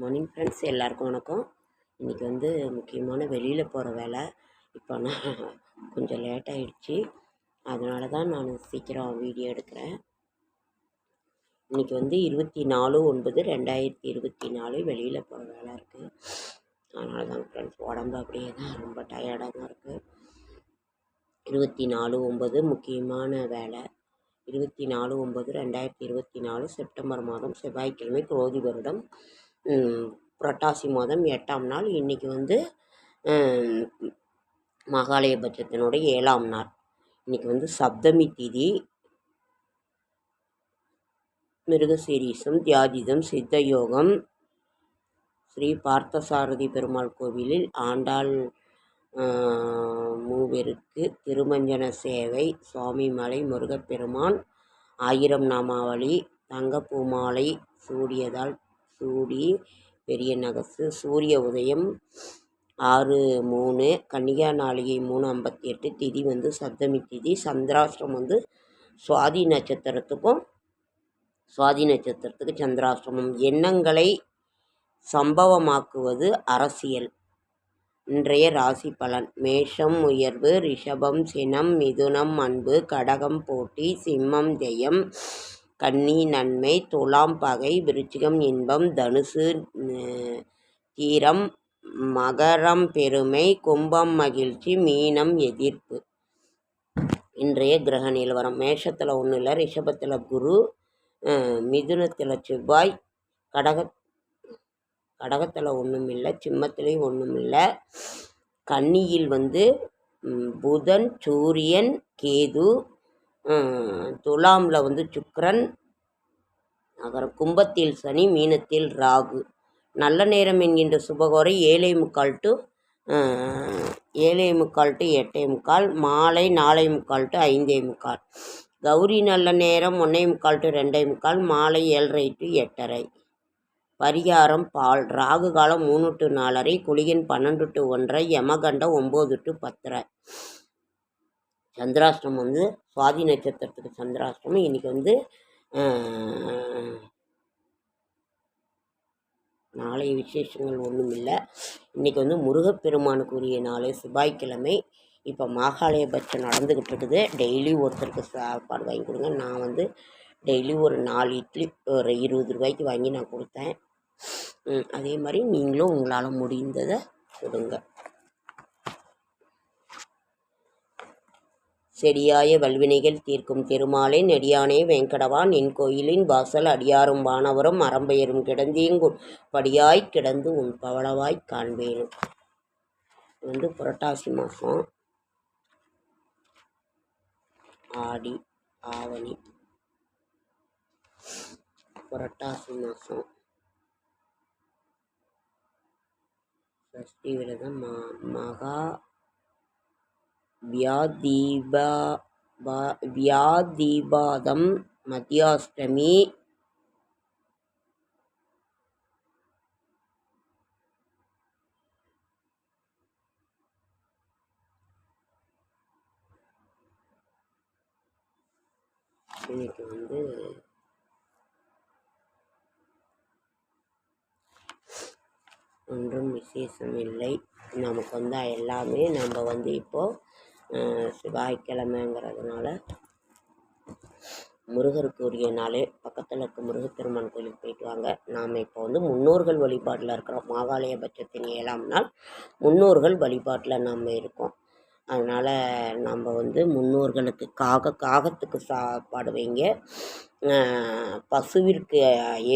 Morning friends, எல்லாருக்கும் வணக்கம். இன்றைக்கி முக்கியமான வெளியில் போகிற வேலை. இப்போ நான் கொஞ்சம் லேட் ஆகிடுச்சி, அதனால தான் நான் சீக்கிரம் வீடியோ எடுக்கிறேன். இன்றைக்கி 24/9/2024 வெளியில் போகிற வேலை இருக்குது. அதனால தான் ஃப்ரெண்ட்ஸ், உடம்பு அப்படியே தான் ரொம்ப டயர்டாக தான் இருக்குது. 24/9 முக்கியமான வேலை. 24/9/2024 செப்டம்பர் மாதம் செவ்வாய்க்கிழமை குரோதி வருடம் புரட்டாசி மாதம் 8ஆம் நாள். இன்றைக்கி மகாலயபட்சத்தினுடைய 7ஆம் நாள். இன்றைக்கி சப்தமி திதி. மிருகசீரிசம், தியாஜிதம், சித்தயோகம். ஸ்ரீ பார்த்தசாரதி பெருமாள் கோவிலில் ஆண்டாள் மூவருக்கு திருமஞ்சன சேவை. சுவாமிமலை முருகப்பெருமான் 1000 நாமாவளி. தங்கப்பூமாலை சூடியதால் சூடி பெரிய நகசு. சூரிய உதயம் 6:03. கன்னிகா நாளிகை 3:58. திதி சப்தமி திதி. சந்திராஷ்டிரம் சுவாதி நட்சத்திரத்துக்கு சந்திராஷ்டிரமம். எண்ணங்களை சம்பவமாக்குவது அரசியல். இன்றைய ராசி பலன்: மேஷம் உயர்வு, ரிஷபம் சினம், மிதுனம் அன்பு, கடகம் போட்டி, சிம்மம் ஜெயம், கன்னி நன்மை, துலாம் பகை, விருச்சிகம் இன்பம், தனுசு தீரம், மகரம் பெருமை, கும்பம் மகிழ்ச்சி, மீனம் எதிர்ப்பு. இன்றைய கிரக நிலவரம்: மேஷத்தில் ஒன்றும் இல்லை, ரிஷபத்தில் குரு, மிதுனத்தில் செவ்வாய், கடகத்தில் ஒன்றும் இல்லை, சிம்மத்திலையும் ஒன்றும் இல்லை, கன்னியில் புதன், சூரியன், கேது, துலாமில் சுக்கிரன், அப்புறம் கும்பத்தில் சனி, மீனத்தில் ராகு. நல்ல நேரம் என்கின்ற சுபகோரை 7:45 to 8:45, மாலை 4:45 to 5:45. கௌரி நல்ல நேரம் 1:45 to 2:45, மாலை 7:30 to 8:30. பரிகாரம் பால். ராகு காலம் 3 to 4:30, குளிகன் 12 to 1:30, யமகண்டம் 9 to 10:30. சந்திராஷ்டிரம் சுவாதி நட்சத்திரத்துக்கு சந்திராஷ்டிரம். இன்றைக்கி நாளை விசேஷங்கள் ஒன்றும் இல்லை. இன்றைக்கி முருகப்பெருமானுக்குரிய நாள், செவ்வாய்க்கிழமை. இப்போ மகாலயபட்சம் நடந்துக்கிட்டு இருக்குது. டெய்லி ஒருத்தருக்கு சாப்பாடு வாங்கி கொடுங்க. நான் டெய்லி ஒரு 4 இட்லி ஒரு 20 ரூபாய்க்கு வாங்கி நான் கொடுத்தேன். அதே மாதிரி நீங்களும் உங்களால் முடிந்ததை கொடுங்க. செடியாய வல்வினைகள் தீர்க்கும் திருமாலே, நெடியானே வெங்கடவா, நின் கோயிலின் வாசல் அடியாரும் வானவரும் அறம்பெயரும் கிடந்தீங்கு படியாய் கிடந்து உன் பவளவாய் காண்பேனும். புரட்டாசி மாதம், ஆடி ஆவணி. புரட்டாசி மாதம் சஷ்டி விரதம், மகா வியாதீபாதம், மத்தியாஷ்டமி, இன்னைக்கு ஒன்றும் விசேஷம் இல்லை. நமக்கு எல்லாமே நம்ம இப்போது செவ்வாய்க்கிழமைங்கிறதுனால முருகருக்கு உரிய நாள். பக்கத்தில் இருக்க முருகப்பெருமான் கோயிலுக்கு போயிட்டு வாங்க. நாம் இப்போ முன்னோர்கள் வழிபாட்டில் இருக்கிறோம். மகாலயபட்சத்தின் 7ஆம் நாள் முன்னோர்கள் வழிபாட்டில் நாம் இருக்கோம். அதனால் நம்ம முன்னோர்களுக்கு காகத்துக்கு சாப்பாடு வைங்க. பசுவிற்கு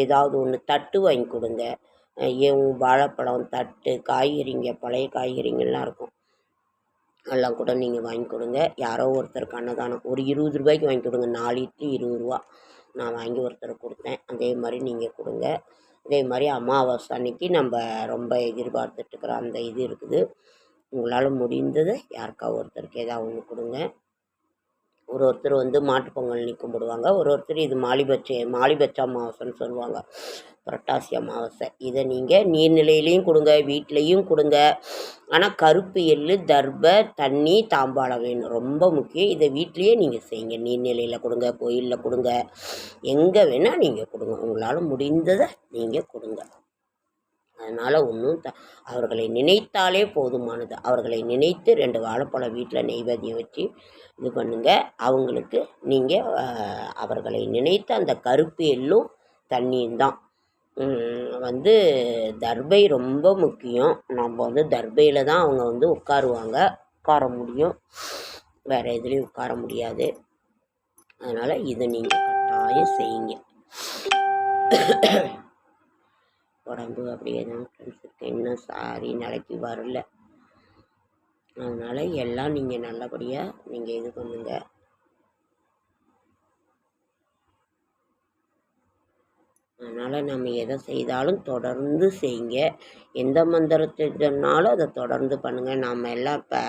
ஏதாவது ஒன்று தட்டு வாங்கி கொடுங்க. வாழைப்பழம், தட்டு, காய்கறிங்க, பழைய காய்கறிங்கள்லாம் இருக்கும், எல்லாம் கூட நீங்கள் வாங்கி கொடுங்க. யாரோ ஒருத்தருக்கு அன்னதானம் ஒரு 20 ரூபாய்க்கு வாங்கி கொடுங்க. 4 இட்லி 20 ரூபா. நான் வாங்கி ஒருத்தருக்கு கொடுத்தேன். அதே மாதிரி நீங்கள் கொடுங்க. அதே மாதிரி அமாவாசை அன்னைக்கு நம்ம ரொம்ப எதிர்பார்த்துட்ருக்குற அந்த இது இருக்குது. உங்களால் முடிந்ததை யாருக்கா ஒருத்தருக்கு ஏதாவது ஒன்று கொடுங்க. ஒருத்தர் மாட்டுப்பொங்கல் அன்னைக்கு கும்பிடுவாங்க. ஒருத்தர் இது மாலிபட்ச அமாவாசைன்னு சொல்லுவாங்க, புரட்டாசி அமாவாசை. இதை நீங்கள் நீர்நிலையிலையும் கொடுங்க, வீட்லேயும் கொடுங்க. ஆனால் கருப்பு எள்ளு, தர்ப, தண்ணி, தாம்பாளம் வேணும், ரொம்ப முக்கியம். இதை வீட்லேயே நீங்கள் செய்யுங்க. நீர்நிலையில் கொடுங்க, கோயிலில் கொடுங்க, எங்கே வேணால் நீங்கள் கொடுங்க. உங்களால் முடிந்ததை நீங்கள் கொடுங்க. அதனால் அவர்களை நினைத்தாலே போதுமானது. அவர்களை நினைத்து 2 வாழைப்பழம் வீட்டில் நெய்வேத்தியம் வச்சு இது பண்ணுங்கள். அவங்களுக்கு நீங்கள் அவர்களை நினைத்து அந்த கருப்பு எள்ளும் தண்ணியும் தான் தர்பை ரொம்ப முக்கியம். நம்ம தர்பையில் தான் அவங்க உட்கார முடியும், வேறு எதுலேயும் உட்கார முடியாது. அதனால் இதை நீங்கள் கட்டாயம் செய்யுங்க. உடம்பு அப்படியே தான் ஃப்ரெண்ட்ஸ் இருக்கு, இன்னும் நிலைக்கு வரல. அதனால் எல்லாம் நீங்கள் நல்லபடியாக நீங்கள் இது பண்ணுங்கள். அதனால் நம்ம எதை செய்தாலும் தொடர்ந்து செய்யுங்க. எந்த மந்திரத்தை சொன்னாலும் அதை தொடர்ந்து பண்ணுங்கள். நாம் எல்லாம் இப்போ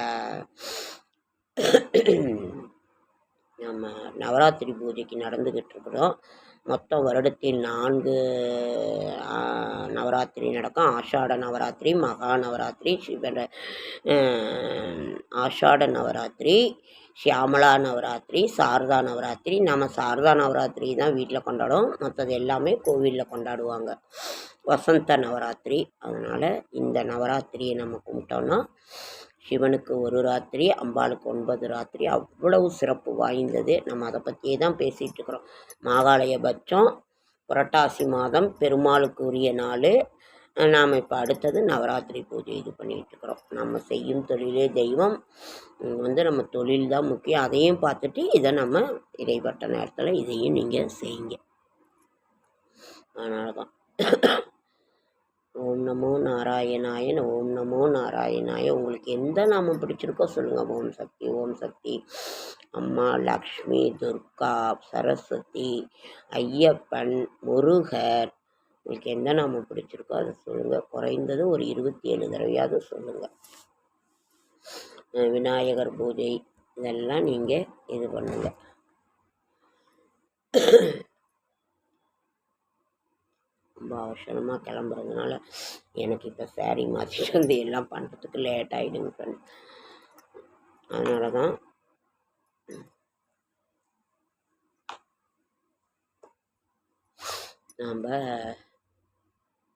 நம்ம நவராத்திரி பூஜைக்கு நடந்துக்கிட்டு இருக்கிறோம். மொத்தம் வருடத்தில் 4 நவராத்திரி நடக்கும். ஆஷாட நவராத்திரி, மகா நவராத்திரி, ஆஷாட நவராத்திரி, ஷியாமலா நவராத்திரி, சாரதா நவராத்திரி. நம்ம சாரதா நவராத்திரி தான் வீட்டில் கொண்டாடுவோம், மற்றது எல்லாமே கோவிலில் கொண்டாடுவாங்க. வசந்த நவராத்திரி. அதனால் இந்த நவராத்திரியை நம்ம கும்பிட்டோன்னா சிவனுக்கு 1 ராத்திரி, அம்பாளுக்கு 9 ராத்திரி, அவ்வளவு சிறப்பு வாய்ந்தது. நம்ம அதை பற்றியே தான் பேசிகிட்டு இருக்கிறோம். மாகாளயபட்சம் புரட்டாசி மாதம் பெருமாளுக்கு உரிய நாள். நாம் இப்போ அடுத்தது நவராத்திரி பூஜை இது பண்ணிகிட்டு இருக்கிறோம். நம்ம செய்யும் தொழிலே தெய்வம். நம்ம தொழில் தான் முக்கியம். அதையும் பார்த்துட்டு இதை நம்ம இடைப்பட்ட நேரத்தில் இதையும் நீங்கள் செய்யுங்க. அதனால தான் ஓம் நமோ நாராயணாய, ஓம் நமோ நாராயணாய. உங்களுக்கு எந்த நாமம் பிடிச்சிருக்கோ சொல்லுங்கள். ஓம் சக்தி, ஓம் சக்தி, அம்மா, லக்ஷ்மி, துர்கா, சரஸ்வதி, ஐயப்பன், முருகர், உங்களுக்கு எந்த நாமம் பிடிச்சிருக்கோ அதை சொல்லுங்கள். குறைந்தது ஒரு 27 தடவையாவது சொல்லுங்கள். விநாயகர் பூஜை இதெல்லாம் நீங்கள் இது பண்ணுங்கள். ரொம்ப அவசரமாக கிளம்புறதுனால எனக்கு இப்போ சாரீ மாற்றிட்டு வந்து எல்லாம் பண்ணுறதுக்கு லேட் ஆகிடுங்க ஃப்ரெண்ட். அதனால தான்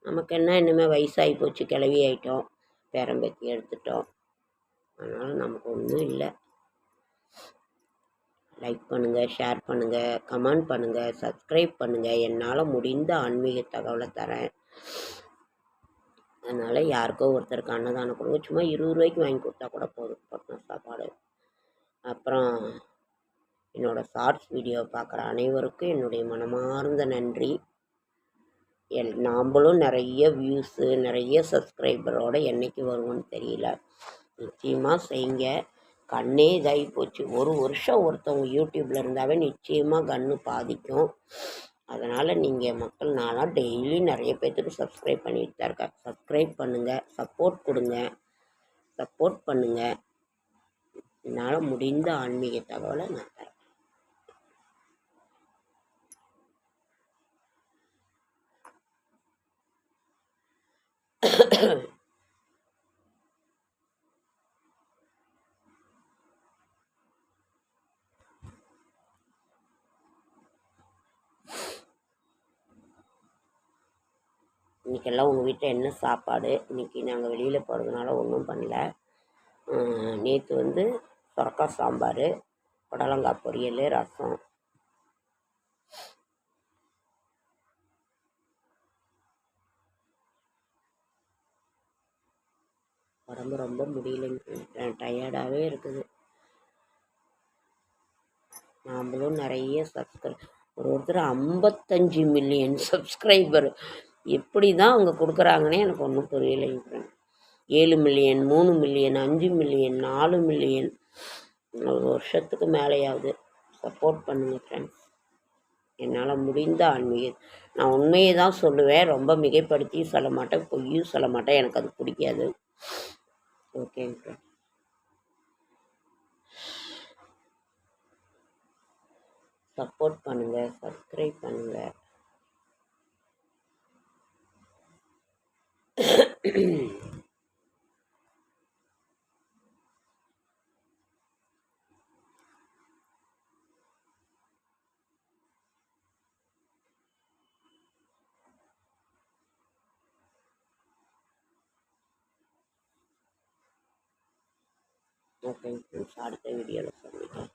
நமக்கு என்ன இனிமேல் வயசாகி போச்சு, கிளவி ஆகிட்டோம், பேரம்பேத்தி எடுத்துட்டோம். அதனால் நமக்கு ஒன்றும் இல்லை. லைக் பண்ணுங்கள், ஷேர் பண்ணுங்கள், கமெண்ட் பண்ணுங்கள், சப்ஸ்கிரைப் பண்ணுங்கள். என்னால் முடிந்த ஆன்மீக தகவலை தரேன். அதனால் யாருக்கோ ஒருத்தருக்கு அன்னதானம் கொடுங்க. சும்மா 20 ரூபாய்க்கு வாங்கி கொடுத்தா கூட போதும், பட்டினம் சாப்பாடு. அப்புறம் என்னோடய ஷார்ட்ஸ் வீடியோ பார்க்குற அனைவருக்கும் என்னுடைய மனமார்ந்த நன்றி. நாம்பளும் நிறைய வியூஸு, நிறைய சப்ஸ்கிரைபரோடு என்றைக்கு வருவோன்னு தெரியல. நிச்சயமாக செய்யுங்க. கண்ணே இதாகி போச்சு. 1 வருஷம் ஒருத்தவங்க யூடியூப்பில் இருந்தாவே நிச்சயமாக கண்ணு பாதிக்கும். அதனால் நீங்கள் மக்கள், நான்லாம் டெய்லி நிறைய பேர்த்துக்கு சப்ஸ்கிரைப் பண்ணிட்டு தான் இருக்கேன். சப்ஸ்கிரைப் பண்ணுங்கள், சப்போர்ட் கொடுங்க, சப்போர்ட் பண்ணுங்கள். என்னால் முடிந்த ஆன்மீக தகவலை நான் தரேன். இன்றைக்கெல்லாம் உங்கள் வீட்டில் என்ன சாப்பாடு? இன்றைக்கி நாங்கள் வெளியில் போகிறதுனால ஒன்றும் பண்ணல. நேற்று சுரக்காய் சாம்பார், புடலங்காய் பொரியல், ரசம். உடம்பு ரொம்ப முடியலைங்க, டயர்டாகவே இருக்குது. நாமளும் நிறைய ஒருத்தர் 55 மில்லியன் சப்ஸ்கிரைபர். எப்படி தான் அவங்க கொடுக்குறாங்கன்னே எனக்கு ஒன்றும் புரியலைங்க. 7 மில்லியன், 3 மில்லியன், 5 மில்லியன், 4 மில்லியன், 1 வருஷத்துக்கு மேலேயாவது. சப்போர்ட் பண்ணுங்கள் ஃப்ரெண்ட்ஸ். என்னால் முடிந்த ஆன்மீக, நான் உண்மையை தான் சொல்லுவேன். ரொம்ப மிகைப்படுத்தியும் சொல்ல மாட்டேன், பொய்யும் சொல்ல மாட்டேன். எனக்கு அது பிடிக்காது. ஓகேங்க ஃப்ரெண்ட்ஸ். சப்போர்ட் பண்ணுங்கள், சப்ஸ்கிரைப் பண்ணுங்கள். ஓகேங்க ஃப்ரெண்ட்ஸ், அடுத்த வீடியோவில் சந்திக்கிறேன்.